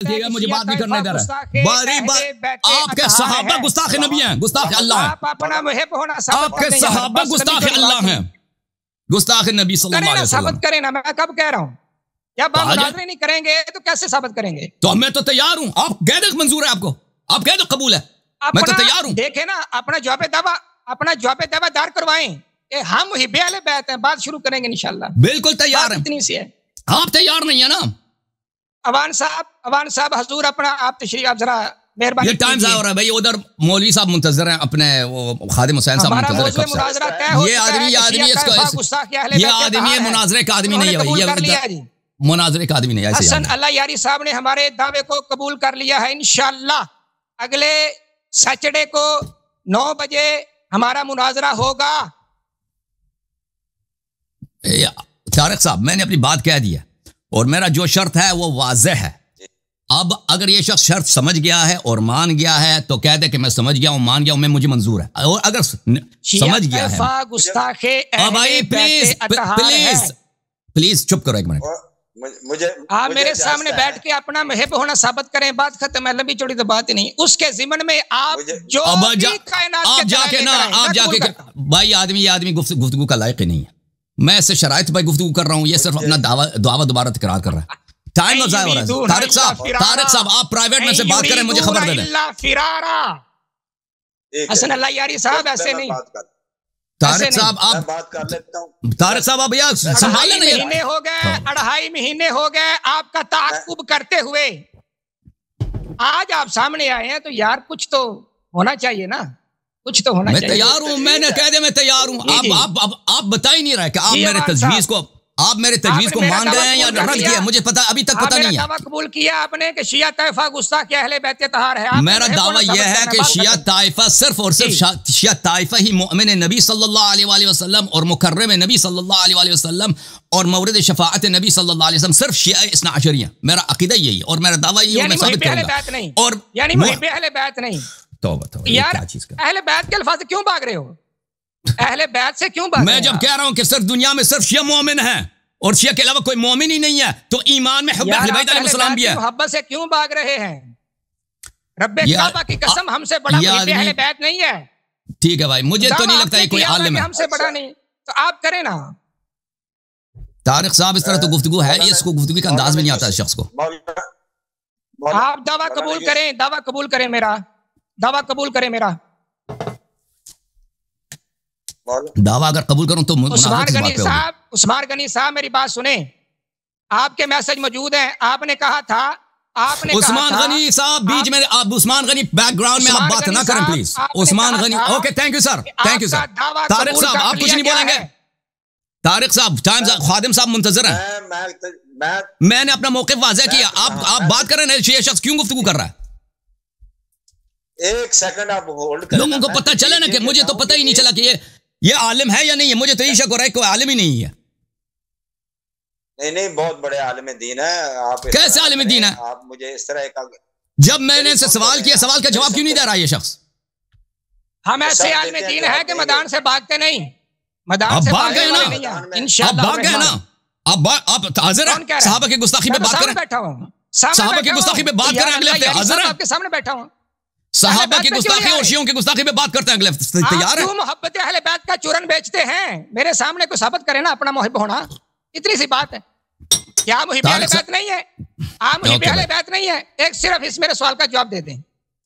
मुझे बात भी करने दे रहा है। आपके सहाबा गुस्ताख नबी हैं, गुस्ताख अल्लाह हैं। आपके सहाबा गुस्ताख अल्लाह हैं, गुस्ताख नबी सल्लल्लाहु अलैहि वसल्लम। साबित करें ना, मैं कब कह रहा हूँ? जब आप मुनाज़रे नहीं करेंगे तो कैसे साबित करेंगे? तो मैं तो तैयार हूँ, आप कह दो मंजूर है आपको, आप कह दो कबूल है, मैं तो तैयार हूँ। देखे ना, अपना जवाब दावा करवाएं कि हम हिब्बे अहले बैत हैं, बात शुरू करेंगे इंशाल्लाह। बिल्कुल तैयार है, इतनी सी है। आप तैयार नहीं है ना? अवान साहब हजूर अपना आप तशरीफ, आप जरा मेहरबानी। ये टाइम ज़ाया हो रहा है भाई, उधर मौलवी साहब मुंतजर हैं, अपने वो खादिम हुसैन साहब मुंतजर है। ये आदमी मुनाजरे का आदमी नहीं है, ये मुनाजरे का आदमी नहीं है। हसन अल्लाह यारी साहब ने हमारे दावे को कबूल कर लिया है। इंशाल्लाह अगले सैटरडे को 9 बजे हमारा मुनाजरा होगा। तारिक साहब, मैंने अपनी बात कह दी है और मेरा जो शर्त है वो वाज़ेह है। अब अगर ये शख्स शर्त समझ गया है और मान गया है तो कह दे कि मैं समझ गया हूँ, मान गया हूँ, मैं, मुझे मंजूर है। और अगर समझ गया है, भाई प्लीज चुप करो एक मिनट। मुझे आप मेरे सामने बैठ के अपना महब होना साबित करें, बात खत्म है। लंबी चौड़ी तो बात ही नहीं। उसके जिम्मन में आप जो आप जाके ना, आप जाके भाई, ये आदमी गुफ्तगू का लायक ही नहीं है। मैं इससे शराइत भाई गुफ्तगू कर रहा हूँ, ये सिर्फ अपना दावा दोबारा तकरार कर रहा है। टाइम ज़ाया हो रहा है। तारिक साहब आप प्राइवेट में से बात करें, मुझे खबर दे दें। हसन अल्लाह यारी साहब ऐसे नहीं। तारिक साहब आप बात कर लेता हूँ। तारिक साहब आप भैया संभाले नहीं। महीने हो गए, 2.5 महीने हो गए आपका ताक़ुब करते हुए। आज आप सामने आए हैं तो यार कुछ तो होना चाहिए ना, कुछ तो होना चाहिए। मैं तैयार हूँ, मैंने कह दिया मैं तैयार हूँ। आप बता ही नहीं रहे कि आप मेरे तजवीज़ को मान गए हैं या रद्द किया, मुझे पता अभी तक पता नहीं है। दावा कबूल किया आपने कि शिया ताइफा गुस्ताख अहले बैत तहर है। मेरा दावा यह है कि शिया ताइफा सिर्फ और सिर्फ शिया ताइफा ही मोमिन नबी सल्लल्लाहु अलैहि वसल्लम और मुकर्रम नबी सल्लल्लाहु अलैहि वसल्लम और मौरिद शफाअत नबी सल्लल्लाहु अलैहि वसल्लम सिर्फ शिया इस्ना अशरिया। मेरा अकीदा यही है और मेरा दावा यही है, मैं साबित करूंगा। और यानी मुहिब्बे अहले बैत नहीं। तौबा यार, अहले बैत के अल्फाज क्यों भाग रहे हो? अहले बैत से क्यों भाग? मैं जब कह रहा हूं कि सिर्फ दुनिया में सिर्फ शिया मोमिन है और शिया के अलावा कोई मोमिन ही नहीं है, तो ईमान में हुब्ब अहले बैत अलैहिस्सलाम भी है। मोहब्बत से क्यों भाग रहे हैं? रब्बे काबा की कसम, हमसे बड़ा मुहिब्बे अहले बैत नहीं है। ठीक है भाई, मुझे तो नहीं लगता कोई आलिम है हमसे बड़ा नहीं, तो आप करें ना। तारिक साहब इस तरह तो गुफ्तगू है, इसको गुफ्तगू का अंदाज भी नहीं आता इस शख्स को। आप दावा कबूल करें, दावा कबूल करें मेरा, दावा कबूल करें मेरा। दावा अगर कबूल करूं तो उस्मान गनी साहब मेरी बात सुने, आपके मैसेज मौजूद हैं। आपने कहा था, उस्मान गनी साहब बीच में, आप उस्मान गनी बैकग्राउंड में आप बात ना करें please. Usman Ghani, okay thank you sir, thank you sir. Tariq साहब आप कुछ नहीं बोलेंगे? तारिक साहब, टाइम खादिम साहब मुंतजर हैं। मैंने अपना मौक़िफ़ वाज़ेह किया, आप बात करें। ये शख्स क्यों गुफ्तगू कर रहा है? एक सेकंड आप होल्ड करें। लोगों को पता चले ना कि मुझे तो पता ही नहीं चला कि ये आलिम है या नहीं है। मुझे तो ये शक हो रहा है कोई आलिम ही नहीं है। नहीं, बहुत बड़े आलिम दीन है आप। कैसे आलिम दीन है? आप मुझे इस तरह का, जब मैंने इनसे सवाल किया, सवाल का जवाब क्यों नहीं दे रहा ये शख्स? हम ऐसे आलिम दीन है कि मैदान से भागते नहीं, मैदान से भाग गए ना, इंशाअल्लाह भाग गए ना। आप हाजिर हैं सहाबा की गुस्ताखी पे बात करें? बैठा हूं, सहाबा की गुस्ताखी पे बात करें अगले हफ्ते? हाजिर हैं? आपके सामने बैठा हूं। सहाबा की गुस्ताखी और शियों की गुस्ताखी पे बात करते हैं अगले हफ्ते, तैयार है? मोहब्बत अहले बैत का चूरन बेचते हैं, मेरे सामने को साबित करें ना अपना मुहिब होना। इतनी सी बात है। क्या मुहिब अहले बैत नहीं है? आप मुहिब अहले बैत नहीं है? एक सिर्फ इस मेरे सवाल का जवाब दे दें।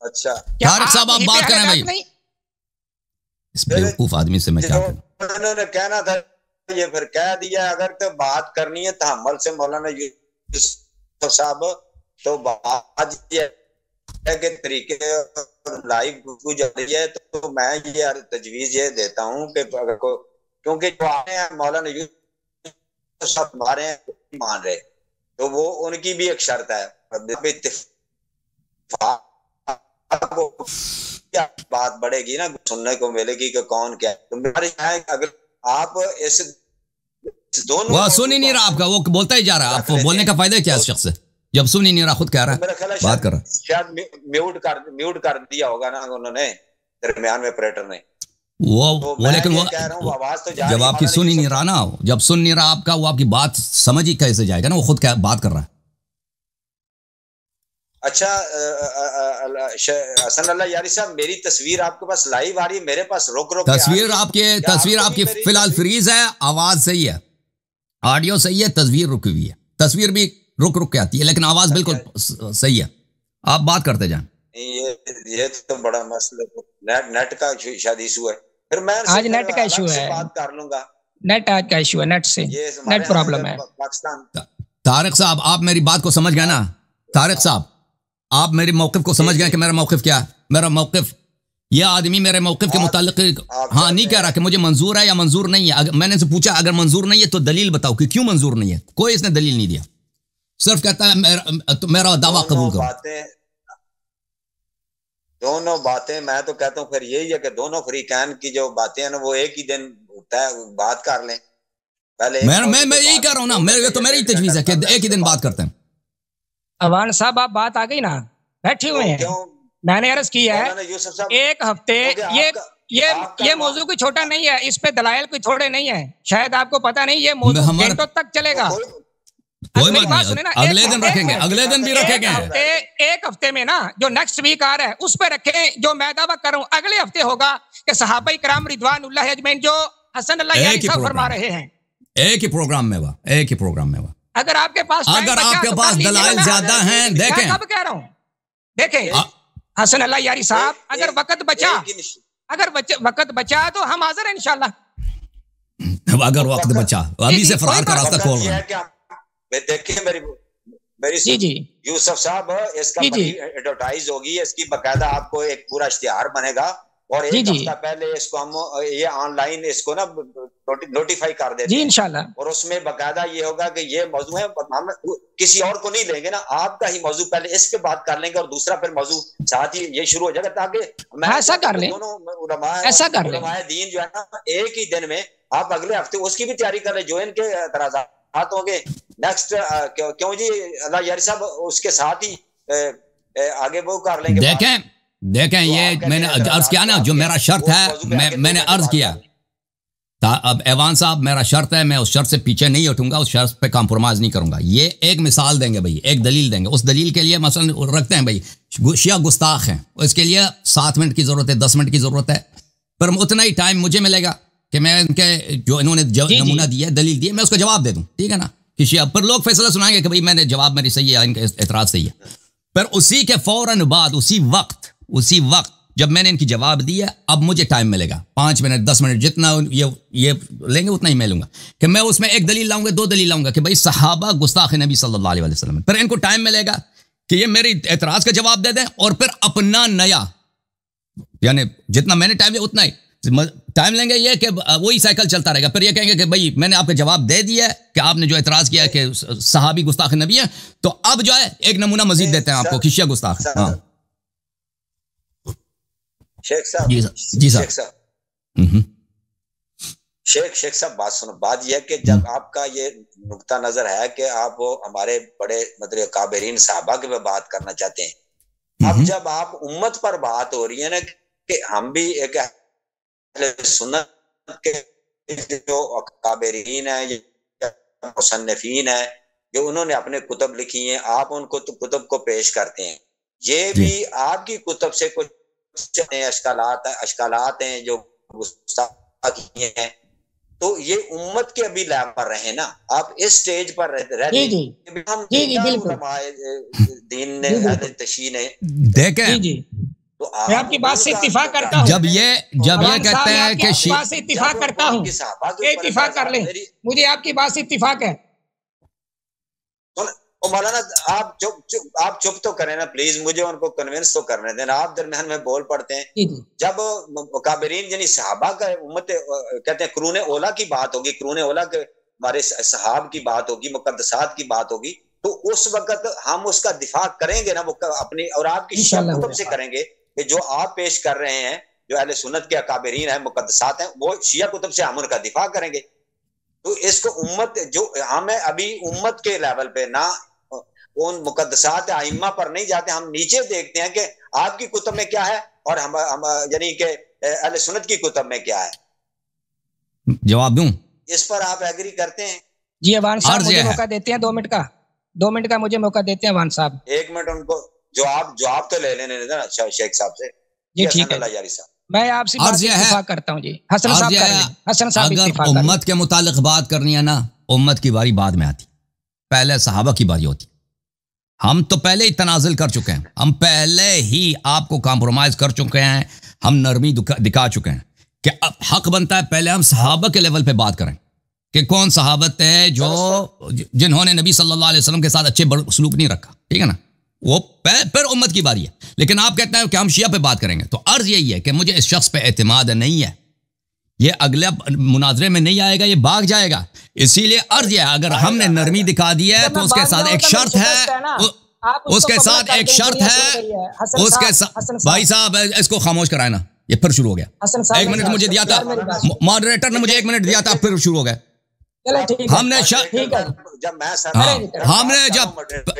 अच्छा तारिक साहब आप बात करें भाई। इस बेवकूफ आदमी से मैं क्या कहूं? उन्होंने कहना था, ये फिर कह दिया। अगर तो बात करनी है तहम्मुल से मौलाना यूसुफ साहब, तो बात के तरीके लाइव गुफ्तगू चल रही है, तो मैं ये तजवीज ये देता हूँ कि अगर को, क्योंकि जो आए हैं मौलाना यूसुफ साहब हमारे मान रहे, तो वो उनकी भी एक शर्त है। क्या बात बढ़ेगी ना, सुनने को मिलेगी कि कौन क्या। तो अगर आप इस दोनों, वो सुन ही नहीं रहा आपका, वो बोलता ही जा रहा है। आपको बोलने का फायदा क्या है इस शख्स से, जब सुन ही नहीं रहा, खुद कह रहा है, बात कर रहा है। शायद म्यूट कर दिया होगा ना उन्होंने दरमियान में ऑपरेटर ने। वो लेकिन वो आवाज तो जब आपकी सुन ही नहीं रहा ना, जब सुन नहीं रहा आपका, वो आपकी बात समझ ही कैसे जाएगा ना, वो खुद क्या बात कर रहा है। अच्छा हसन अल्लाह यारी साहब, मेरी तस्वीर आपके पास लाइव आ रही है, मेरे पास रुक रुक तस्वीर आपकी फिलहाल फ्रीज है, आवाज सही है, ऑडियो सही है, तस्वीर रुकी हुई है। तस्वीर भी रुक रुक के आती है लेकिन आवाज बिल्कुल सही है। आप बात करते जाएं। ये तो बड़ा मसला, नेट का शायद इशू है। फिर मैं आज नेट का इशू है, बात कर लूंगा। नेट आज का इशू है, नेट से नेट प्रॉब्लम है। पाकिस्तान तारिक साहब, आप मेरी बात को समझ गए ना? तारिक साहब, आप मेरी मौक़िफ़ को समझ गए कि मेरा मौक़िफ़ क्या है? मेरा मौक़िफ़, यह आदमी मेरे मौक़िफ़ के मुतालिक हाँ नहीं कह रहा कि मुझे मंजूर है या मंजूर नहीं है। अगर मैंने से पूछा अगर मंजूर नहीं है तो दलील बताओ कि क्यों मंजूर नहीं है। कोई इसने दलील नहीं दिया, सिर्फ कहता है मेरा दावा कबूल करो। दोनों बातें मैं तो कहता हूँ फिर यही है कि दोनों फ्रीकैन की जो बातें हैं ना वो एक ही दिन बात कर लें। पहले मैं यही कह रहा हूँ ना, मेरी तजवीज़ है कि एक ही दिन बात करते हैं। अवान साहब आप बात आ गई ना, बैठे हुए हैं। मैंने अर्ज किया है एक हफ्ते, ये मौजू कोई छोटा नहीं है, इस पे दलाइल कोई थोड़े नहीं है। शायद आपको पता नहीं, ये मौजू घंटों तक चलेगा। कोई बात नहीं, अगले दिन रखेंगे, अगले दिन भी रखेंगे। एक हफ्ते में ना जो नेक्स्ट वीक आ रहा है उस पर रखें। जो मैं दावा कर रहा हूँ अगले हफ्ते होगा कि सहाबा इकराम रिदवानुल्लाह अजमैन जो हसन अल्लाह यारी साहब फरमा रहे हैं, एक ही प्रोग्राम में हुआ, एक ही प्रोग्राम में हुआ। अगर आपके पास दलाइल ज्यादा हैं, देखें। कब कह रहा हूँ, देखें हसन अल्लाह यारी साहब, अगर वक्त बचा, वक्त बचा तो हम हाजिर हैं इंशाल्लाह। अगर वक्त बचा, अभी से फरार का रास्ता खोल रहे हैं। देखिए मेरी जी यूसुफ साहब, इसका एडवर्टाइज होगी, इसकी बकायदा आपको एक पूरा इश्तिहार बनेगा और एक हफ्ता पहले इसको हम ये ऑनलाइन इसको ना नोटिफाई कर देते हैं इंशाल्लाह। और उसमें बकायदा ये होगा कि ये मौजू है, हम किसी और को नहीं लेंगे ना, आपका ही मौजू पहले इस पे बात कर लेंगे और दूसरा फिर मौजू साथ ही ये शुरू हो जाएगा, ताकि ऐसा कर लें, ऐसा कर लें। दीन जो है ना एक ही दिन में, आप अगले हफ्ते उसकी भी तैयारी कर ले जो इनके एतराज़ात होंगे नेक्स्ट। क्यों जी अल्लाह यारी साहब, उसके साथ ही आगे वो कर लेंगे। देखें ये मैंने अर्ज किया ना, जो मेरा शर्त है, मैंने अर्ज किया। अब एवान साहब, मेरा शर्त है, मैं उस शर्त से पीछे नहीं हटूंगा, उस शर्त पे कॉम्प्रोमाइज नहीं करूंगा। ये एक मिसाल देंगे भाई, एक दलील देंगे, उस दलील के लिए मसलन रखते हैं भाई शिया गुस्ताख हैं, इसके लिए 7 मिनट की जरूरत है, 10 मिनट की जरूरत है, पर उतना ही टाइम मुझे मिलेगा कि मैं इनके जो इन्होंने नमूना दिया, दलील दी, मैं उसका जवाब दे दूं, ठीक है ना। कि शिया पर लोग फैसला सुनाएंगे कि भाई मैंने जवाब मेरी सही है, इनका एतराज सही है। पर उसी के फौरन बाद, उसी वक्त जब मैंने इनकी जवाब दिया, अब मुझे टाइम मिलेगा 5 मिनट 10 मिनट, जितना ये लेंगे उतना ही मैं लूंगा, कि मैं उसमें एक दलील लाऊंगा, 2 दलील लाऊंगा कि भाई सहाबा गुस्ताख नबी सल्लल्लाहु अलैहि वसल्लम। फिर इनको टाइम मिलेगा कि ये मेरी एतराज का जवाब दे दें और फिर अपना नया, यानी जितना मैंने टाइम लिया उतना ही टाइम लेंगे, ये कि वही साइकिल चलता रहेगा। फिर ये कहेंगे कि भाई मैंने आपका जवाब दे दिया कि आपने जो एतराज किया कि सहाबी गुस्ताख नबी है, तो अब जो है एक नमूना मजीद देते हैं आपको कि शिया गुस्ताख। हाँ शेख साहब, जी साहब, शेख साहब बात सुनो। बात यह कि जब आपका ये नुक्ता नजर है कि आप हमारे बड़े मतलब काबिरीन साहबा के बात करना चाहते हैं, अब जब आप उम्मत पर बात हो रही है ना कि हम भी एक सुन्नत के जो काबिरीन है, मुसन्निफीन है, जो उन्होंने अपने कुतुब लिखी हैं, आप उनको तो कुतुब को पेश करते हैं, ये भी आपकी कुतुब से कुछ अशकालात हैं जो गुस्ताखी हैं, तो ये उम्मत के अभी लैब पर रहे ना, आप इस स्टेज पर रहते हम दीन ने तशी ने देखें। तो मैं आपकी बात से इत्तिफाक करता हूँ। जब ये कहते हैं कि बात से इत्तिफाक करता हूँ, इत्तिफाक कर ले, मुझे आपकी बात से इत्तिफाक है। मौलाना आप चुप तो करें ना प्लीज, मुझे उनको कन्विंस तो करने देना, आप दरमियान में बोल पड़ते हैं। जब काबिरीन यानी सहाबा का उम्मत कहते हैं कुरून ओला की बात होगी, कुरून ओला के हमारे सहाब की बात होगी, मुकद्दसात की बात होगी, तो उस वक्त हम उसका दिफा करेंगे ना, वो अपनी और आपकी कुतुब से करेंगे कि जो आप पेश कर रहे हैं, जो अहले सुन्नत के काबिरीन है, मुकद्दसात हैं, वो शिया कुतुब से हम उनका दिफा करेंगे। तो इसको उम्मत जो हमें अभी उम्मत के लेवल पे ना उन मुकद्दसात आइम्मा पर नहीं जाते, हम नीचे देखते हैं कि आपकी कुतुब में क्या है और हम यानी कि अहले सुन्नत की कुतुब में क्या है। जवाब दूं इस पर? आप एग्री करते हैं? जी अवान साहब मुझे मौका देते हैं 2 मिनट का, 2 मिनट का मुझे मौका देते हैं अवान साहब। 1 मिनट उनको जवाब तो ले लेने देना शेख साहब से। जी ठीक है, यारी साहब मैं आपसे इत्तेफाक करता हूँ जी। हसन साहब कर लें, हसन साहब अगर उम्मत के मुतालिक बात करनी है ना, उम्मत की बारी बाद में आती, पहले सहाबा की बारी होती। हम तो पहले ही तनाजुल कर चुके हैं, हम पहले ही आपको कॉम्प्रोमाइज कर चुके हैं, हम नरमी दिखा चुके हैं कि अब हक बनता है पहले हम सहाबा के लेवल पे बात करें कि कौन सहाबत है जो जिन्होंने नबी सल्लल्लाहु अलैहि वसल्लम के साथ अच्छे सलूक नहीं रखा, ठीक है ना, वो फिर उम्मत की बारी है। लेकिन आप कहते हैं कि हम शिया पे बात करेंगे, तो अर्ज यही है कि मुझे इस शख्स पे एतमाद नहीं है, ये अगले मुनाजरे में नहीं आएगा, ये भाग जाएगा। इसीलिए अर्ज है, अगर हमने नरमी दिखा दी है तो उसके साथ एक शर्त है, उसके साथ एक शर्त है, उसके साथ भाई साहब इसको खामोश कराए ना, ये फिर शुरू हो गया। 1 मिनट मुझे दिया था, मॉडरेटर ने मुझे 1 मिनट दिया था, फिर शुरू हो गया। हमने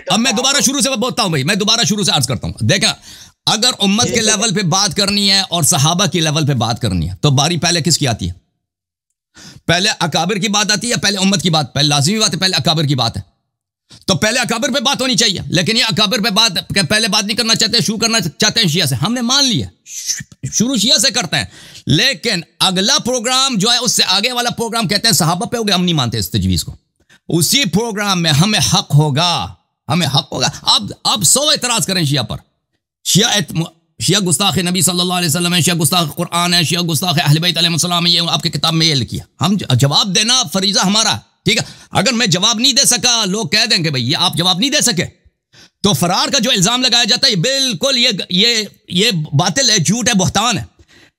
अब मैं दोबारा शुरू से बोलता हूं भाई, मैं दोबारा शुरू से अर्ज करता हूं। देखा, अगर उम्मत के लेवल पे बात करनी है और सहाबा की लेवल पे बात करनी है तो बारी पहले किसकी आती है? पहले अकाबिर की बात आती है, पहले उम्मत की बात? पहले लाजिमी बात है, पहले अकाबिर की बात है। तो पहले अकाबिर पे बात होनी चाहिए, लेकिन ये अकाबिर पे बात पहले बात नहीं करना चाहते, शुरू करना चाहते हैं शिया से। हमने मान लिया शुरू शिया से करते हैं, लेकिन अगला प्रोग्राम जो है उससे आगे वाला प्रोग्राम कहते हैं सहाबा पे हो गया। हम नहीं मानते इस तजवीज को। उसी प्रोग्राम में हमें हक होगा, हमें हक होगा। अब 100 एतराज करें शिया पर, शिया गुस्ताख नबी सल्लल्लाहु अलैहि वसल्लम है, शिया गुस्ताख कुरान है, शिया गुस्ताख अहले बैत अलैहिस्सलाम है, ये आपके किताब में ये लिखिए। हम जवाब देना फरीजा हमारा, ठीक है। अगर मैं जवाब नहीं दे सका, लोग कह देंगे भाई ये आप जवाब नहीं दे सके, तो फरार का जो इल्जाम लगाया जाता है बिल्कुल ये बातिल है, झूठ है, बहतान है।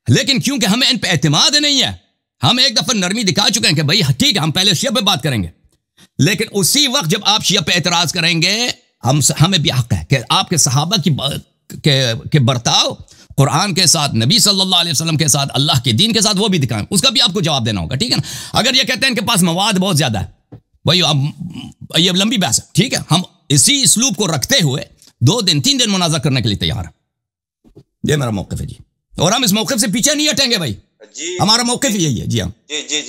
लेकिन क्योंकि हमें इन पे एतमाद नहीं है, हम एक दफा नरमी दिखा चुके हैं कि भाई ठीक है हम पहले शिया पे बात करेंगे, लेकिन उसी वक्त जब आप शिया पे एतराज करेंगे हमें भी हक है कि आपके सहाबा के बर्ताव कुरान के साथ, नबी सल्लल्लाहु अलैहि वसल्लम के साथ, अल्लाह के दीन के साथ वो भी दिखाएं, उसका भी आपको जवाब देना होगा, ठीक है ना। अगर ये कहते हैं इनके पास मवाद बहुत ज्यादा है, भाई अब ये लंबी बहस है, ठीक है, हम इसी इसलूब को रखते हुए 2 दिन 3 दिन मुनाज़ा करने के लिए तैयार है। ये मेरा मौक़िफ़ है जी, और हम इस मौक़िफ़ से पीछे नहीं हटेंगे भाई, हमारा मौक़िफ़ यही है जी। हाँ जी।